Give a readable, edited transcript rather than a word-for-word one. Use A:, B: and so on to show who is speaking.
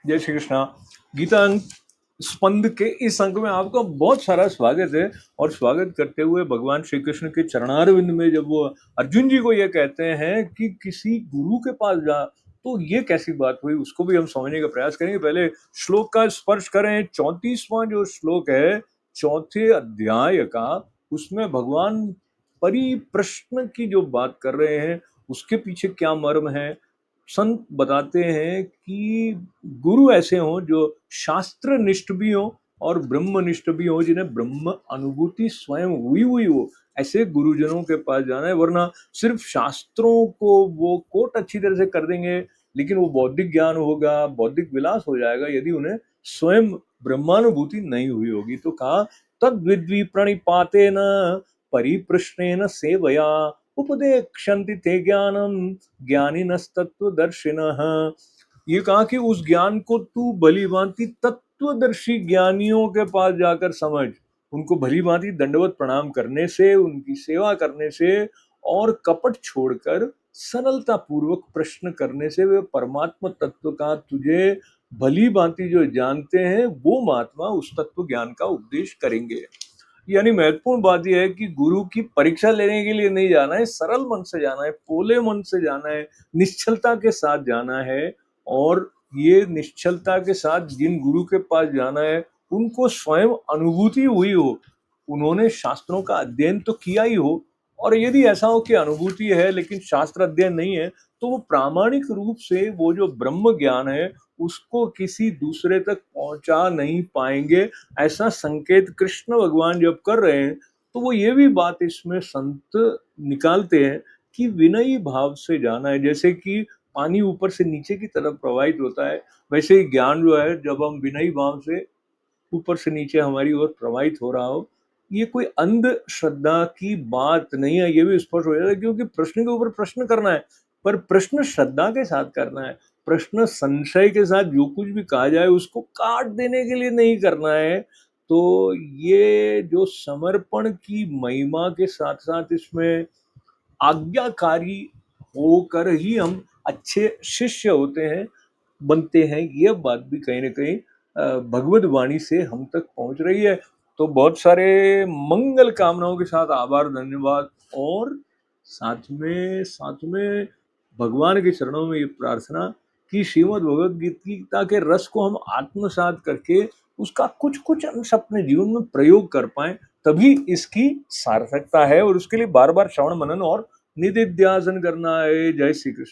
A: जय श्री कृष्णा। गीता अंक स्पंद के इस अंक में आपका बहुत सारा स्वागत है। और स्वागत करते हुए भगवान श्री कृष्ण के चरणारविंद में जब वो अर्जुन जी को ये कहते हैं कि किसी गुरु के पास जा, तो ये कैसी बात हुई, उसको भी हम समझने का प्रयास करेंगे। पहले श्लोक का स्पर्श करें। 34वां जो श्लोक है चौथे अध्याय का, उसमें भगवान परिप्रश्न की जो बात कर रहे हैं उसके पीछे क्या मर्म है। संत बताते हैं कि गुरु ऐसे हों जो शास्त्र निष्ठ भी हों और ब्रह्मनिष्ठ भी हो, जिन्हें ब्रह्म अनुभूति स्वयं हुई हो, ऐसे गुरुजनों के पास जाना है। वरना सिर्फ शास्त्रों को वो कोट अच्छी तरह से कर देंगे, लेकिन वो बौद्धिक ज्ञान होगा, बौद्धिक विलास हो जाएगा यदि उन्हें स्वयं ब्रह्मानुभूति नहीं हुई होगी। तो कहा तद विद्वी प्रणिपातेन परिप्रश्नेन सेवया उपदेक्षन्ति ते ज्ञानम ज्ञानिनस्तत्वदर्शिनः। ये कहा कि उस ज्ञान को तू भली भांति तत्वदर्शी ज्ञानियों के पास जाकर समझ। उनको भली भांति दंडवत प्रणाम करने से, उनकी सेवा करने से और कपट छोड़कर सरलता पूर्वक प्रश्न करने से वे परमात्मा तत्व का तुझे भली भांति जो जानते हैं वो महात्मा उस तत्व ज्ञान का उपदेश करेंगे। यानी महत्वपूर्ण बात यह है कि गुरु की परीक्षा लेने के लिए नहीं जाना है, सरल मन से जाना है, पोले मन से जाना है, निश्चलता के साथ जाना है। और ये निश्चलता के साथ जिन गुरु के पास जाना है उनको स्वयं अनुभूति हुई हो, उन्होंने शास्त्रों का अध्ययन तो किया ही हो। और यदि ऐसा हो कि अनुभूति है लेकिन शास्त्र अध्ययन नहीं है, तो वो प्रामाणिक रूप से वो जो ब्रह्म ज्ञान है उसको किसी दूसरे तक पहुंचा नहीं पाएंगे। ऐसा संकेत कृष्ण भगवान जब कर रहे हैं तो वो ये भी बात इसमें संत निकालते हैं कि विनयी भाव से जाना है। जैसे कि पानी ऊपर से नीचे की तरफ प्रवाहित होता है, वैसे ही ज्ञान जो है जब हम विनयी भाव से ऊपर से नीचे हमारी ओर प्रवाहित हो रहा हो, ये कोई अंधश्रद्धा की बात नहीं है। ये भी स्पष्ट हो जाता है क्योंकि प्रश्न के ऊपर प्रश्न करना है, पर प्रश्न श्रद्धा के साथ करना है। प्रश्न संशय के साथ जो कुछ भी कहा जाए उसको काट देने के लिए नहीं करना है। तो ये जो समर्पण की महिमा के साथ साथ इसमें आज्ञाकारी होकर ही हम अच्छे शिष्य होते हैं, बनते हैं, ये बात भी कहीं ना कहीं भगवत वाणी से हम तक पहुंच रही है। तो बहुत सारे मंगल कामनाओं के साथ आभार, धन्यवाद। और साथ में भगवान के चरणों में ये प्रार्थना कि श्रीमद् भगवद गीता के रस को हम आत्मसात करके उसका कुछ कुछ अंश अपने जीवन में प्रयोग कर पाएं, तभी इसकी सार्थकता है। और उसके लिए बार बार श्रवण मनन और निधिध्यासन करना है। जय श्री कृष्ण।